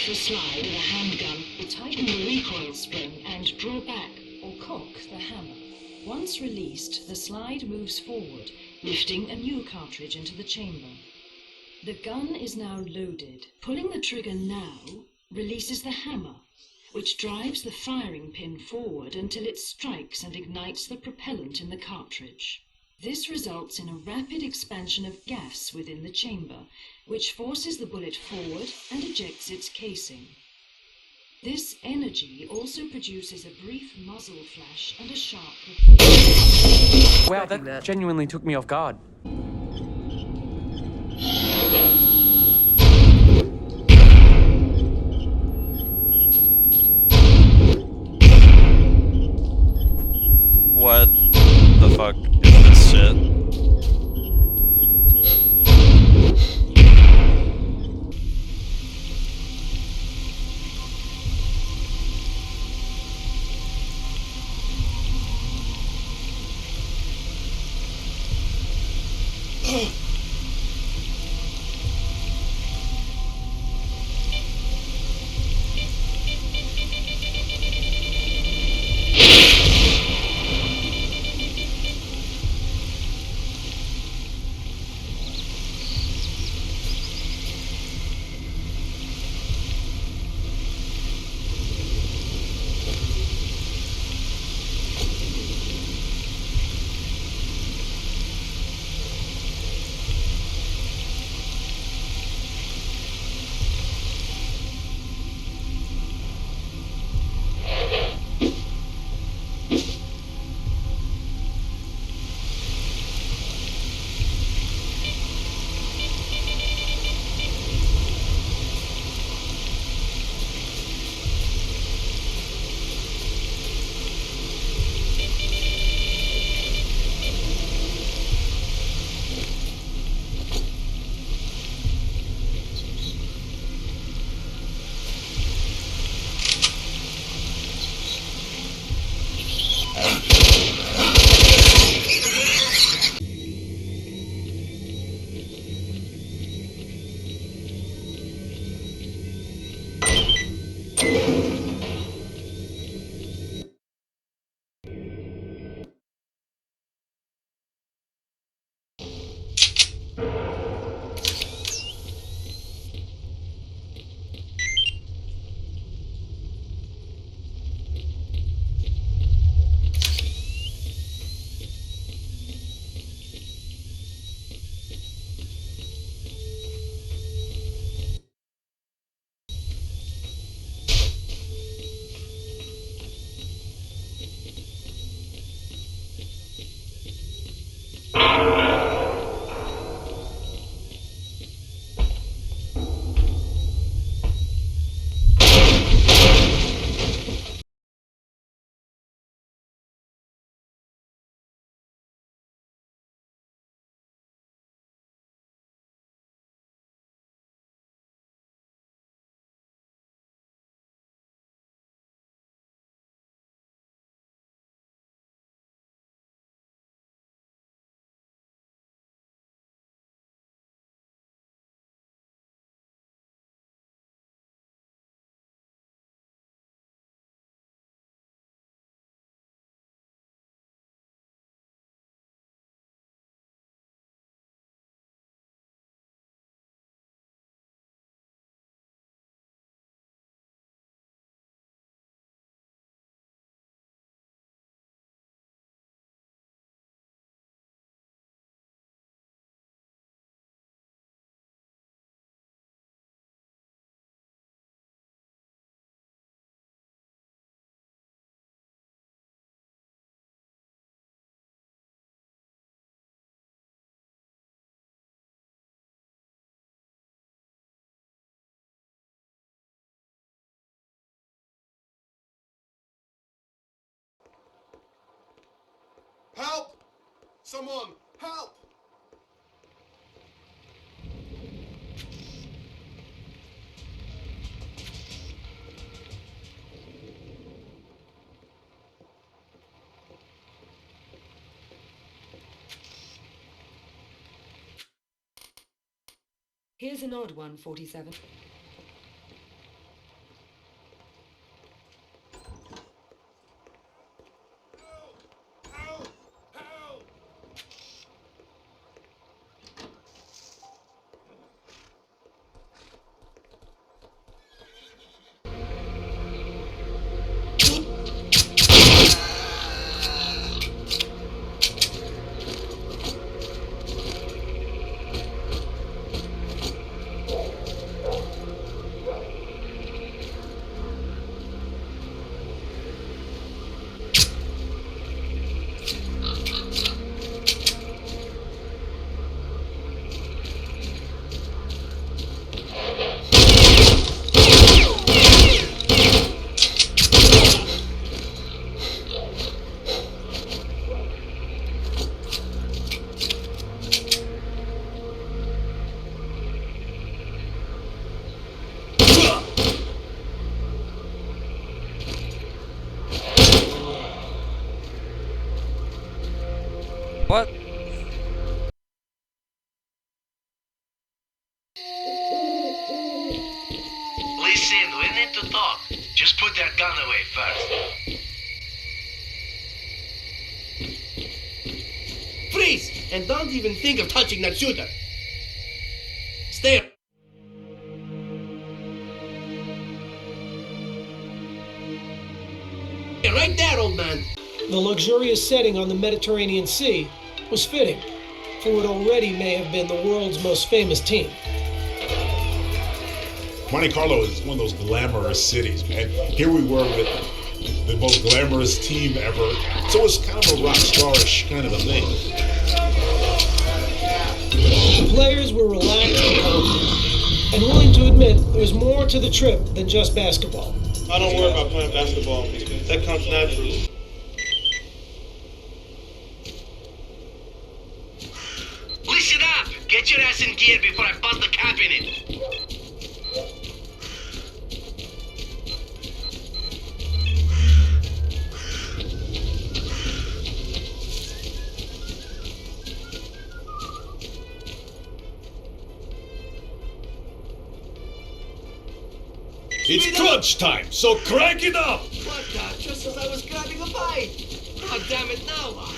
the slide with a handgun, tighten the recoil spring and draw back or cock the hammer. Once released, the slide moves forward, lifting a new cartridge into the chamber. The gun is now loaded. Pulling the trigger now releases the hammer, which drives the firing pin forward until it strikes and ignites the propellant in the cartridge. This results in a rapid expansion of gas within the chamber, which forces the bullet forward and ejects its casing. This energy also produces a brief muzzle flash and a sharp report. Wow, that genuinely took me off guard. What the fuck is this shit? Help! Someone, help! Here's an odd one, 47. What? Listen, we need to talk. Just put that gun away first. Freeze! And don't even think of touching that shooter. Stay. Right there, old man. The luxurious setting on the Mediterranean Sea was fitting for what already may have been the world's most famous team. Monte Carlo is one of those glamorous cities, man. Here we were with the most glamorous team ever. So it's kind of a rock starish kind of a thing. The players were relaxed and confident, and willing to admit there was more to the trip than just basketball. I don't worry about playing basketball. That comes naturally. Listen up! Get your ass in gear before I bust the cap in it. It's crunch time, so crank it up! What the? Just as I was grabbing a bite. God damn it, now what?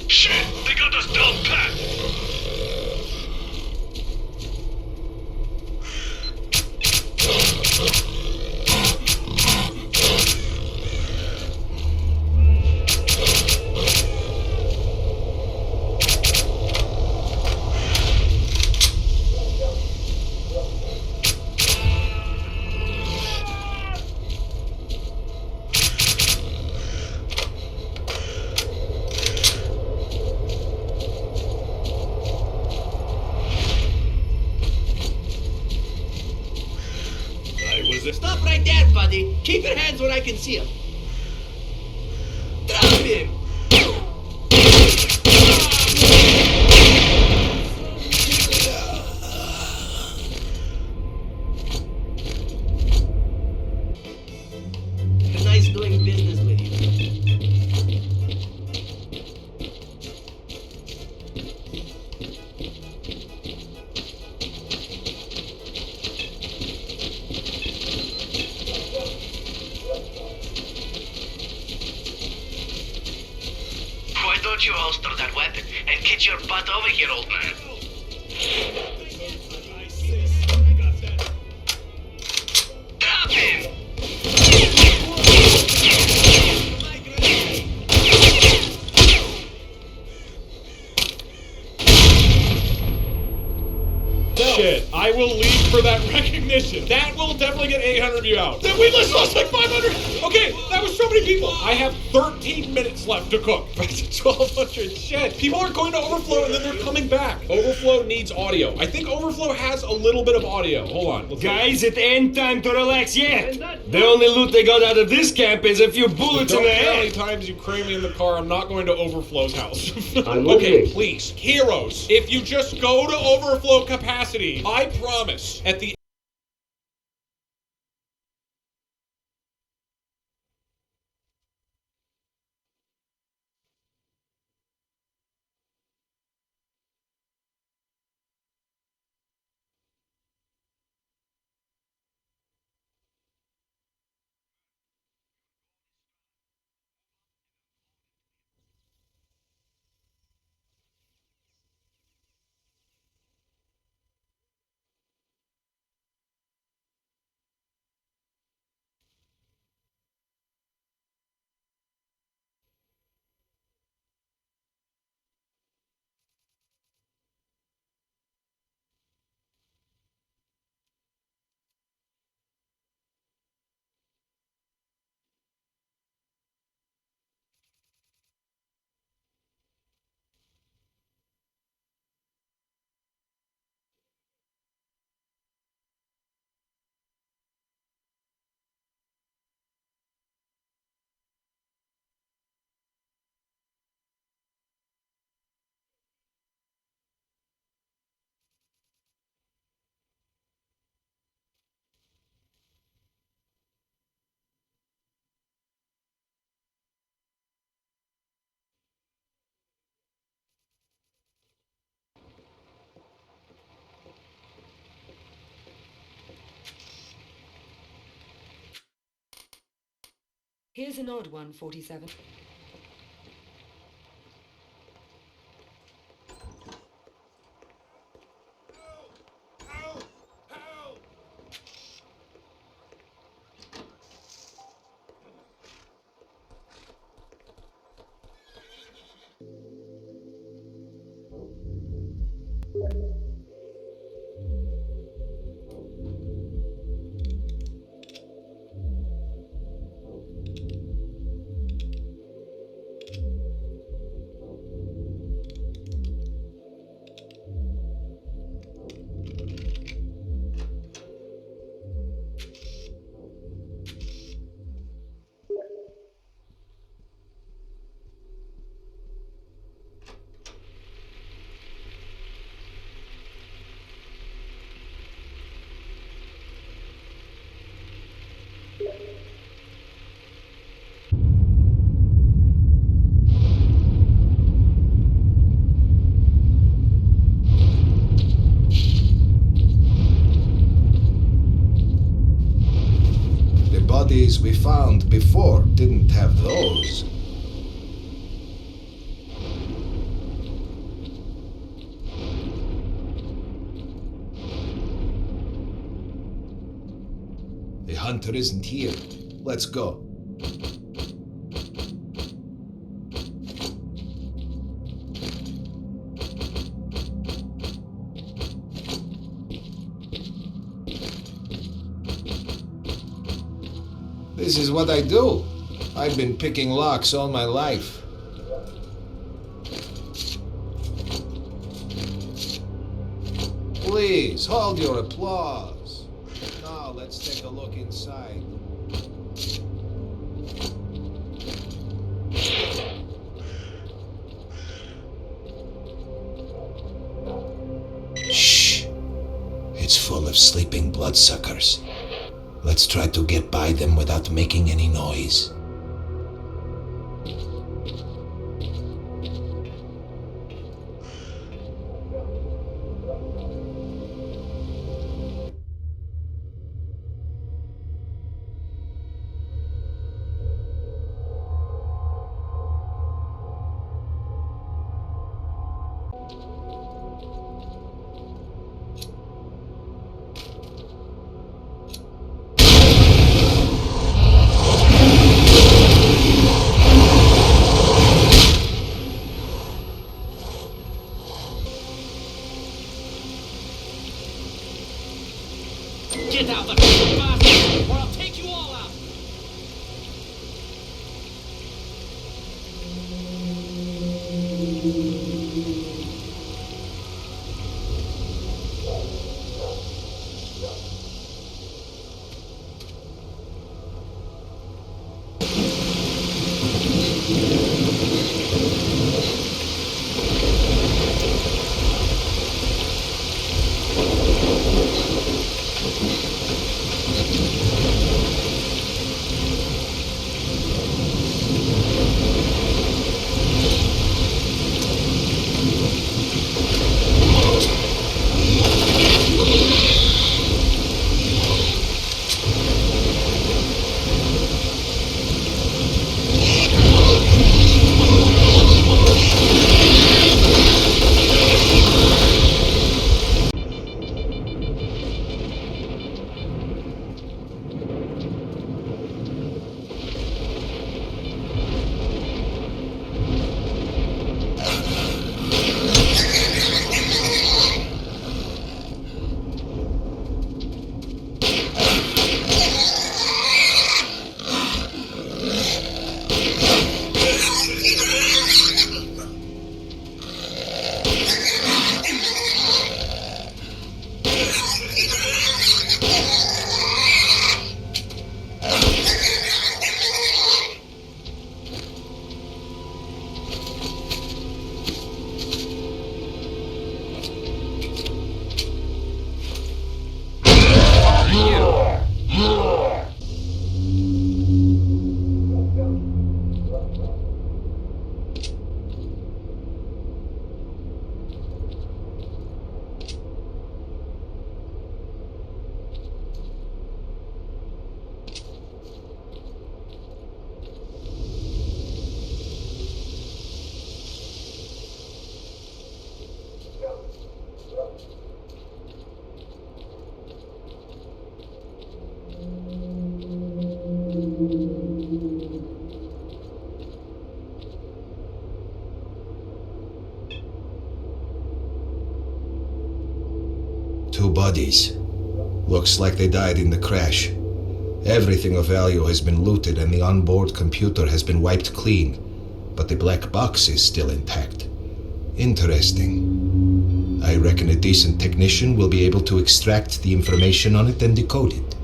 Shit! They got us down pat! Stop right there, buddy. Keep your hands where I can see them. Drop him! Nice doing business with you. Why don't you holster that weapon and get your butt over here, old man? Drop him! Shit, I will leave for that recognition. That will definitely get 800 view out. Then we lost like 500. Okay, that was so many people. I have 13 minutes left to cook. 1,200. Shit. People are going to Overflow and then they're coming back. Overflow needs audio. I think Overflow has a little bit of audio. Hold on. Guys, it ain't time to relax yet. The only loot they got out of this camp is a few bullets in Don't the care how many head. times you cram me in the car. I'm not going to Overflow's house. I'm Okay, moving. please, heroes. If you just go to Overflow capacity, I promise at the Here's an odd one, 47. Bodies we found before didn't have those. The hunter isn't here. Let's go. This is what I do. I've been picking locks all my life. Please, hold your applause. Now, let's take a look inside. Shh! It's full of sleeping bloodsuckers. Let's try to get by them without making any noise. Get out the bastard, or I'll take you all out! 2 bodies. Looks like they died in the crash. Everything of value has been looted and the onboard computer has been wiped clean, but the black box is still intact. Interesting. I reckon a decent technician will be able to extract the information on it and decode it.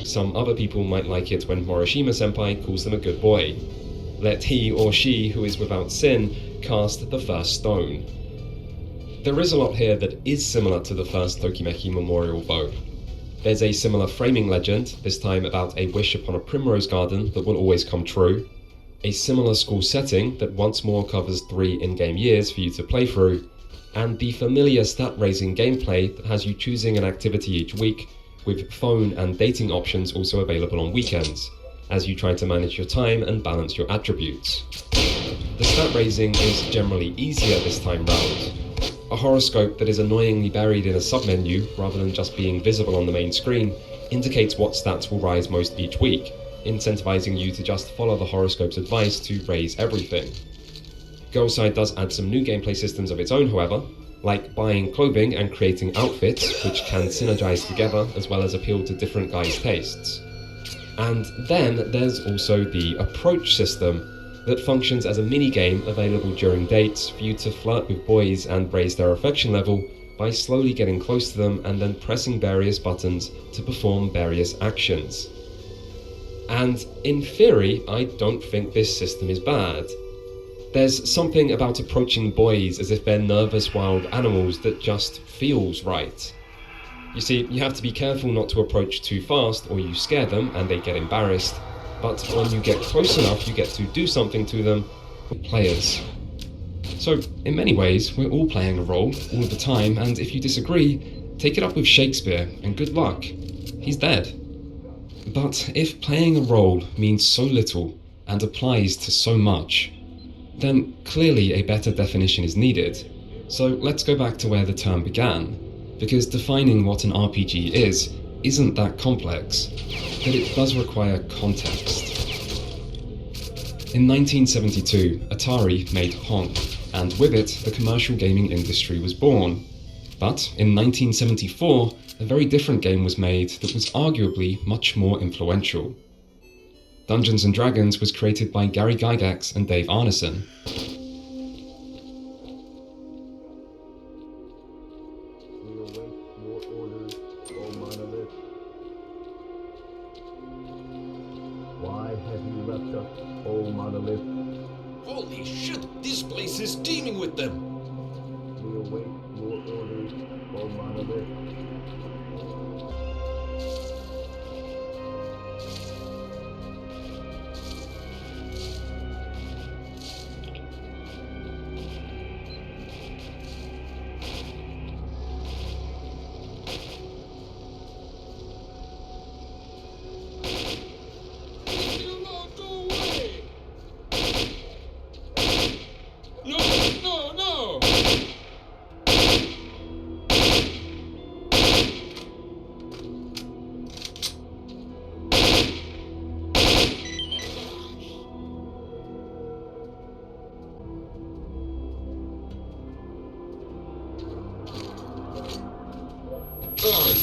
Some other people might like it when Morishima-senpai calls them a good boy. Let he or she who is without sin cast the first stone. There is a lot here that is similar to the first Tokimeki memorial though. There's a similar framing legend, this time about a wish upon a primrose garden that will always come true, a similar school setting that once more covers 3 in-game years for you to play through, and the familiar stat-raising gameplay that has you choosing an activity each week, with phone and dating options also available on weekends, as you try to manage your time and balance your attributes. The stat raising is generally easier this time round. A horoscope that is annoyingly buried in a submenu rather than just being visible on the main screen indicates what stats will rise most each week, incentivizing you to just follow the horoscope's advice to raise everything. Girlside does add some new gameplay systems of its own, however, like buying clothing and creating outfits which can synergize together as well as appeal to different guys' tastes. And then there's also the approach system that functions as a mini-game available during dates for you to flirt with boys and raise their affection level by slowly getting close to them and then pressing various buttons to perform various actions. And in theory, I don't think this system is bad. There's something about approaching boys as if they're nervous wild animals that just feels right. You see, you have to be careful not to approach too fast or you scare them and they get embarrassed, but when you get close enough you get to do something to them with players. So, in many ways, we're all playing a role all the time, and if you disagree, take it up with Shakespeare and good luck. He's dead. But if playing a role means so little and applies to so much, then clearly a better definition is needed. So let's go back to where the term began, because defining what an RPG is isn't that complex, but it does require context. In 1972, Atari made Honk, and with it, the commercial gaming industry was born. But in 1974, a very different game was made that was arguably much more influential. Dungeons & Dragons was created by Gary Gygax and Dave Arneson. Why have you left us, oh Monolith? Holy shit, this place is teeming with them! We await your orders, oh Monolith. Oh,